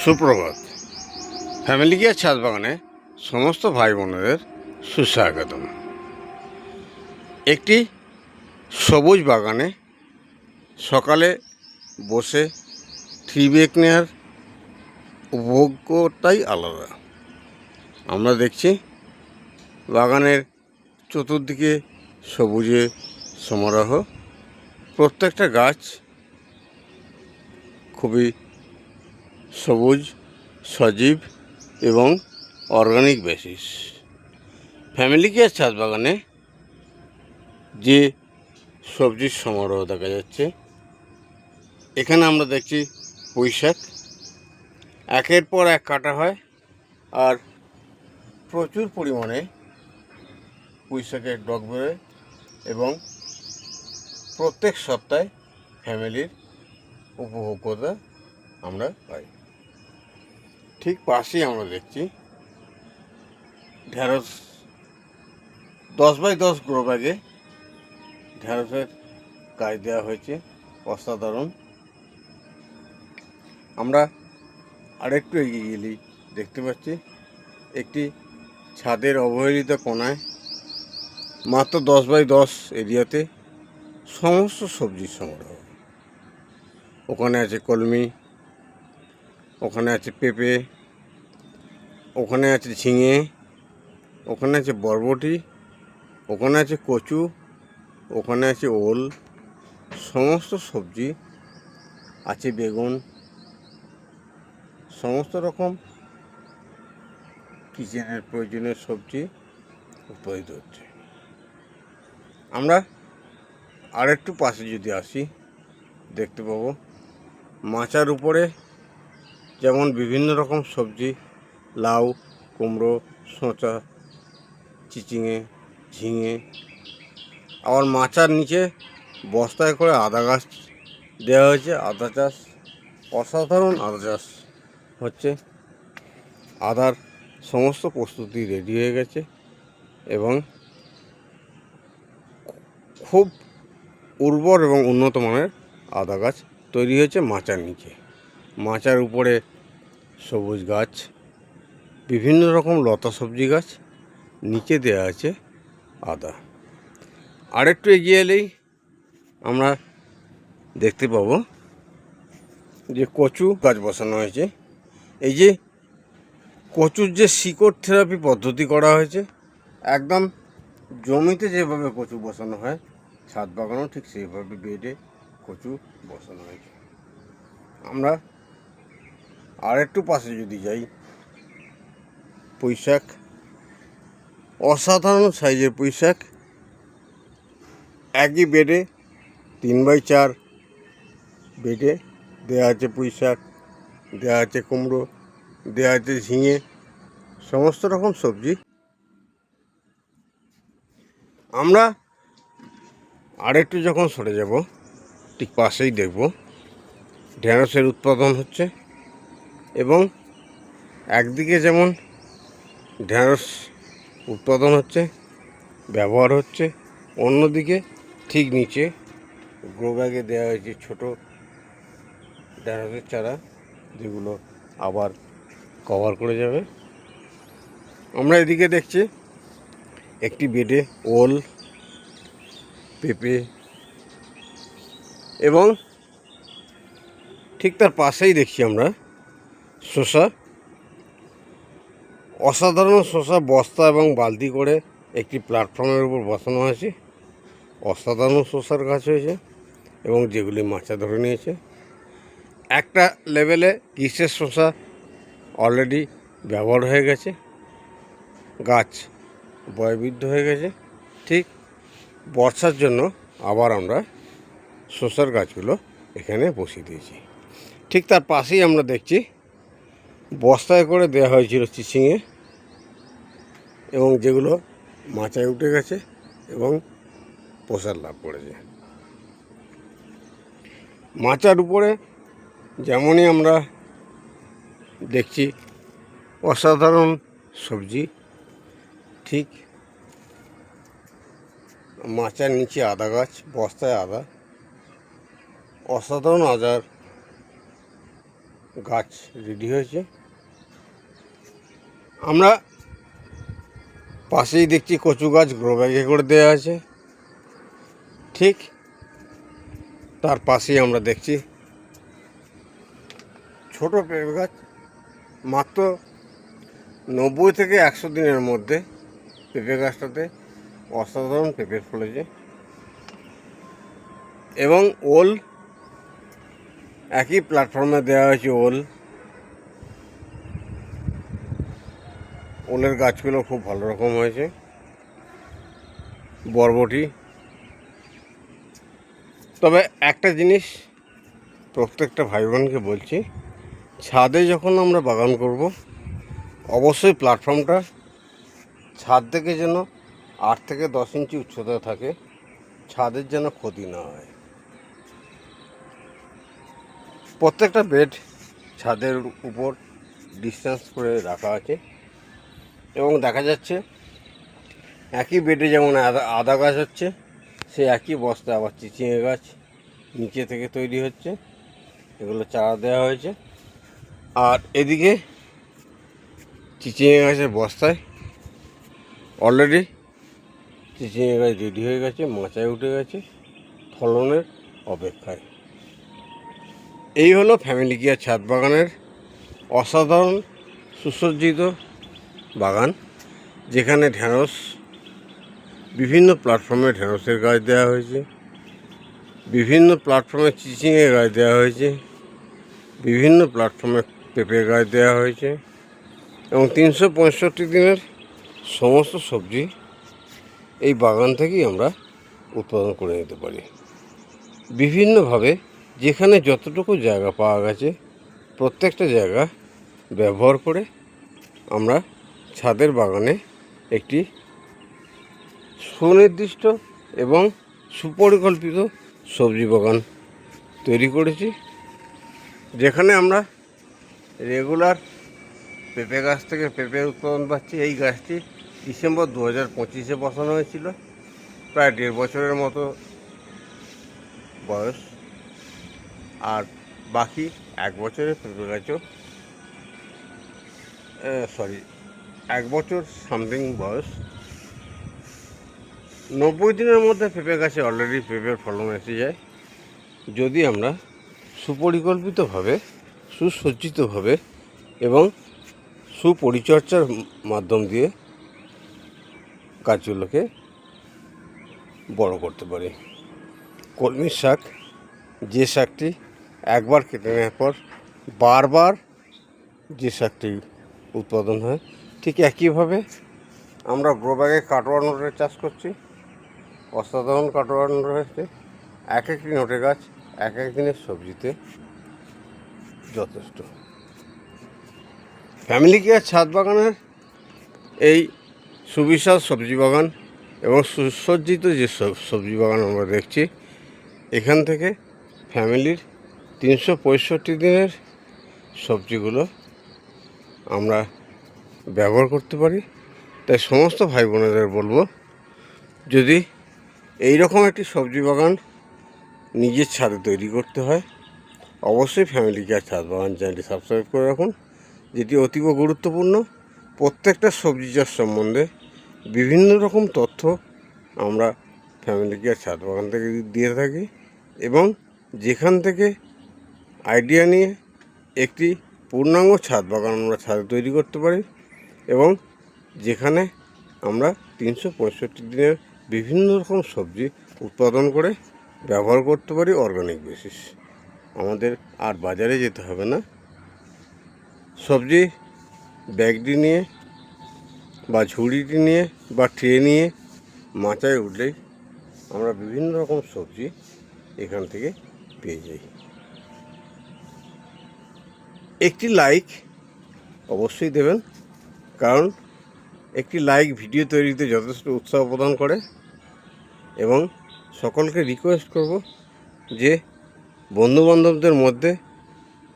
সুপ্রভাত। Family gear ছাদ বাগানে সমস্ত ভাই বোনেদের সুস্বাগতম। একটি সবুজ বাগানে সকালে বসে ট্রি ব্রেক নেওয়ার উপভোগটাই আলাদা। আমরা দেখছি বাগানের চতুর্দিকে সবুজে সমারোহ। প্রত্যেকটা গাছ খুবই সবুজ, সজীব এবং অর্গানিক বেসিস। ফ্যামিলি কেয়ার ছাদ বাগানে যে সবজির সমারোহ দেখা যাচ্ছে, এখানে আমরা দেখছি পুঁইশাক একের পর এক কাটা হয়, আর প্রচুর পরিমাণে পুঁইশাকের ডগ বেরোয় এবং প্রত্যেক সপ্তাহে ফ্যামিলির উপভোগ্যতা আমরা পাই। ঠিক পাশেই আমরা দেখছি ঢ্যাঁড়স 10x10 গ্রো ব্যাগে ঢ্যাঁড়সের গাছ দেওয়া হয়েছে, অসাধারণ। আমরা আরেকটু এগিয়ে গেলেই দেখতে পাচ্ছি একটি ছাদের অবহেলিত কোণায় মাত্র 10x10 এরিয়াতে সমস্ত সবজির সমারোহ। ওখানে আছে কলমি, ওখানে আছে পেঁপে, ওখানে আছে ঝিঙে, ওখানে আছে বরবটি, ওখানে আছে কচু, ওখানে আছে ওল, সমস্ত সবজি আছে, বেগুন, সমস্ত রকম কিচেনের প্রয়োজনীয় সবজি উৎপাদিত হচ্ছে। আমরা আরেকটু পাশে যদি আসি দেখতে পাবো মাচার উপরে যেমন বিভিন্ন রকম সবজি, লাউ, কুমড়ো, শসা, চিচিঙে, ঝিঙে, আবার মাচার নিচে বস্তায় করে আদা গাছ দেওয়া হয়েছে। আদা চাষ, অসাধারণ আদা চাষ হচ্ছে। আদার সমস্ত প্রস্তুতি রেডি হয়ে গেছে এবং খুব উর্বর এবং উন্নত মানের আদা গাছ তৈরি হয়েছে মাচার নিচে। মাচার উপরে সবুজ গাছ, বিভিন্ন রকম লতা সবজি গাছ, নিচে দেওয়া আছে আদা। আরেকটু এগিয়ে এলেই আমরা দেখতে পাবো যে কচু গাছ বসানো হয়েছে। এই যে কচুর যে শিকড় থেরাপি পদ্ধতি করা হয়েছে, একদম জমিতে যেভাবে কচু বসানো হয় ছাদ বাগানও ঠিক সেইভাবে বেডে কচু বসানো হয়েছে। আমরা আরেকটু পাশে যদি যাই, পুঁইশাক, অসাধারণ সাইজের পুঁইশাক, একই বেডে 3x4 বেডে দেওয়া আছে পুঁইশাক, দেওয়া আছে কুমড়ো, দেওয়া আছে ঝিঙে, সমস্ত রকম সবজি। আমরা আরেকটু যখন সরে যাব ঠিক পাশেই দেখব ঢ্যাঁড়সের উৎপাদন হচ্ছে এবং একদিকে যেমন ঢ্যাঁড়স উৎপাদন হচ্ছে, ব্যবহার হচ্ছে, অন্যদিকে ঠিক নিচে গ্রো ব্যাগে দেওয়া হয়েছে ছোটো ঢ্যাঁড়সের চারা, যেগুলো আবার কভার করে যাবে। আমরা এদিকে দেখছি একটি বেডে ওল, পেঁপে এবং ঠিক তার পাশেই দেখছি আমরা শসা। অসাধারণ শসা বস্তা এবং বালতি করে একটি প্ল্যাটফর্মের উপর বসানো হয়েছে। অসাধারণ শসার গাছ হয়েছে এবং যেগুলি মাচা ধরে নিয়েছে। একটা লেভেলে গ্রীষ্মের শসা অলরেডি ব্যবহার হয়ে গেছে, গাছ বয়বৃদ্ধ হয়ে গেছে। ঠিক বর্ষার জন্য আবার আমরা শসার গাছগুলো এখানে বসিয়ে দিয়েছি। ঠিক তার পাশেই আমরা দেখছি বস্তায় করে দেওয়া হয়েছিল চিচিঙে এবং যেগুলো মাচায় উঠে গেছে এবং প্রসার লাভ করেছে। মাচার উপরে যেমনই আমরা দেখছি অসাধারণ সবজি, ঠিক মাচার নিচে আদা গাছ, বস্তায় আদা, অসাধারণ আদার গাছ রেডি হয়েছে। আমরা পাশেই দেখছি কচু গাছ গ্রো ব্যাগে করে দেওয়া আছে। ঠিক তার পাশেই আমরা দেখছি ছোট পেঁপে গাছ। মাত্র 90 থেকে 100 দিনের মধ্যে পেঁপে গাছটাতে অসাধারণ পেঁপে ফলেছে এবং ওল একই প্ল্যাটফর্মে দেওয়া হয়েছে। ওলের গাছগুলো খুব ভালো রকম হয়েছে। বরবটি, তবে একটা জিনিস প্রত্যেকটা ভাই বোনকে বলছি, ছাদে যখন আমরা বাগান করব অবশ্যই প্ল্যাটফর্মটা ছাদ থেকে যেন 8 থেকে 10 ইঞ্চি উচ্চতা থাকে, ছাদের যেন ক্ষতি না হয়। প্রত্যেকটা বেড ছাদের উপর ডিস্টেন্স করে রাখা আছে এবং দেখা যাচ্ছে একই বেডে যেমন আদা গাছ হচ্ছে, সে একই বস্তা আবার চিচিঙে গাছ নিচে থেকে তৈরি হচ্ছে। এগুলো চারা দেওয়া হয়েছে। আর এদিকে চিচিঙে গাছের বস্তায় অলরেডি চিচিঙে গাছ রেডি হয়ে গেছে, মাচায় উঠে গেছে, ফলনের অপেক্ষায়। এই হলো ফ্যামিলি কেয়ার ছাদ বাগানের অসাধারণ সুসজ্জিত বাগান, যেখানে ঢেঁড়স, বিভিন্ন প্ল্যাটফর্মে ঢেঁড়সের গাছ দেওয়া হয়েছে, বিভিন্ন প্ল্যাটফর্মে চিচিঙে গাছ দেওয়া হয়েছে, বিভিন্ন প্ল্যাটফর্মে পেঁপে গাছ দেওয়া হয়েছে এবং 365 দিনের সমস্ত সবজি এই বাগান থেকেই আমরা উৎপাদন করে নিতে পারি। বিভিন্নভাবে যেখানে যতটুকু জায়গা পাওয়া গেছে প্রত্যেকটা জায়গা ব্যবহার করে আমরা ছাদের বাগানে একটি সুনির্দিষ্ট এবং সুপরিকল্পিত সবজি বাগান তৈরি করেছি, যেখানে আমরা রেগুলার পেঁপে গাছ থেকে পেঁপের উৎপাদন পাচ্ছি। এই গাছটি ডিসেম্বর 2025-এ বসানো হয়েছিল, প্রায় 1.5 বছরের মতো বয়স। আর বাকি 1 বছরের পেঁপে গাছও 1 বছর সামথিং বয়স। 90 দিনের মধ্যে পেঁপে গাছে অলরেডি পেঁপের ফলন এসে যায়, যদি আমরা সুপরিকল্পিতভাবে, সুসজ্জিতভাবে এবং সুপরিচর্যার মাধ্যম দিয়ে গাছগুলোকে বড় করতে পারি। কলমি শাক, যে শাকটি একবার কেটে নেওয়ার পর বারবার যে শাকটি উৎপাদন হয়, ঠিক একইভাবে আমরা গ্রো ব্যাগে কাটোয়া নোটের চাষ করছি। অসাধারণ কাটোয়া নোট রয়েছে। এক একটি নোটে গাছ এক এক দিনের সবজিতে যথেষ্ট। ফ্যামিলি কেয়ার ছাদ বাগানের এই সুবিশাল সবজি বাগান এবং সুসজ্জিত যে সবজি বাগান আমরা দেখছি, এখান থেকে ফ্যামিলির 365 দিনের সবজিগুলো আমরা ব্যবহার করতে পারি। তাই সমস্ত ভাই বোনেদের বলবো, যদি এই রকম একটি সবজি বাগান নিজের ছাদে তৈরি করতে হয়, অবশ্যই ফ্যামিলি কেয়ার ছাদ বাগান চ্যানেলটি সাবস্ক্রাইব করে রাখুন, যেটি অতীব গুরুত্বপূর্ণ। প্রত্যেকটা সবজি চাষ সম্বন্ধে বিভিন্ন রকম তথ্য আমরা ফ্যামিলি কেয়ার ছাদ বাগান থেকে দিয়ে থাকি এবং যেখান থেকে আইডিয়া নিয়ে একটি পূর্ণাঙ্গ ছাদ বাগান আমরা ছাদে তৈরি করতে পারি এবং যেখানে আমরা 365 দিনের বিভিন্ন রকম সবজি উৎপাদন করে ব্যবহার করতে পারি অর্গানিক বেসিস। আমাদের আর বাজারে যেতে হবে না। সবজি ব্যাগটি নিয়ে বা ঝুড়িটি নিয়ে বা ট্রে নিয়ে মাচায় উঠলেই আমরা বিভিন্ন রকম সবজি এখান থেকে পেয়ে যাই। একটি লাইক অবশ্যই দেবেন, কারণ একটি লাইক ভিডিও তৈরিতে যথেষ্ট উৎসাহ প্রদান করে এবং সকলকে রিকোয়েস্ট করব যে বন্ধুবান্ধবদের মধ্যে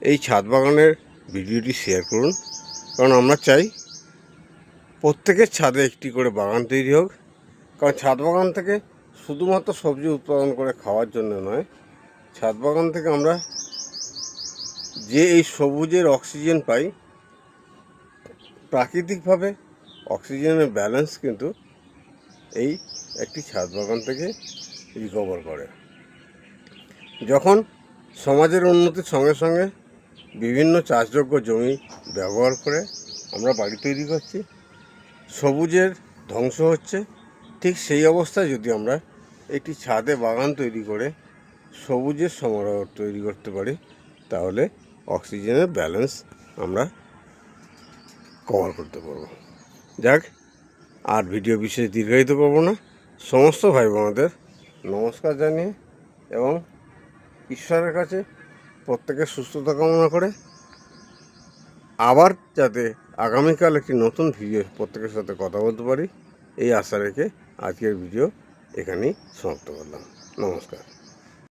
এই ছাদ বাগানের ভিডিওটি শেয়ার করুন, কারণ আমরা চাই প্রত্যেকের ছাদে একটি করে বাগান তৈরি হোক। কারণ ছাদ বাগান থেকে শুধুমাত্র সবজি উৎপাদন করে খাওয়ার জন্য নয়, ছাদ বাগান থেকে আমরা যে এই সবুজের অক্সিজেন পাই, প্রাকৃতিকভাবে অক্সিজেনের ব্যালেন্স কিন্তু এই একটি ছাদ বাগান থেকে রিকভার করে। যখন সমাজের উন্নতির সঙ্গে সঙ্গে বিভিন্ন চাষযোগ্য জমি ব্যবহার করে আমরা বাড়ি তৈরি করছি, সবুজের ধ্বংস হচ্ছে, ঠিক সেই অবস্থায় যদি আমরা একটি ছাদে বাগান তৈরি করে সবুজের সমারোহ তৈরি করতে পারি, তাহলে অক্সিজেনের ব্যালেন্স আমরা কভার করতে পারবো। যাক, আর ভিডিও বিশেষ দীর্ঘায়িত করবো না। সমস্ত ভাই বোনদের নমস্কার জানিয়ে এবং ঈশ্বরের কাছে প্রত্যেকের সুস্থতা কামনা করে আবার যাতে আগামীকাল একটি নতুন ভিডিও প্রত্যেকের সাথে কথা বলতে পারি, এই আশা রেখে আজকের ভিডিও এখানেই সমাপ্ত করলাম। নমস্কার।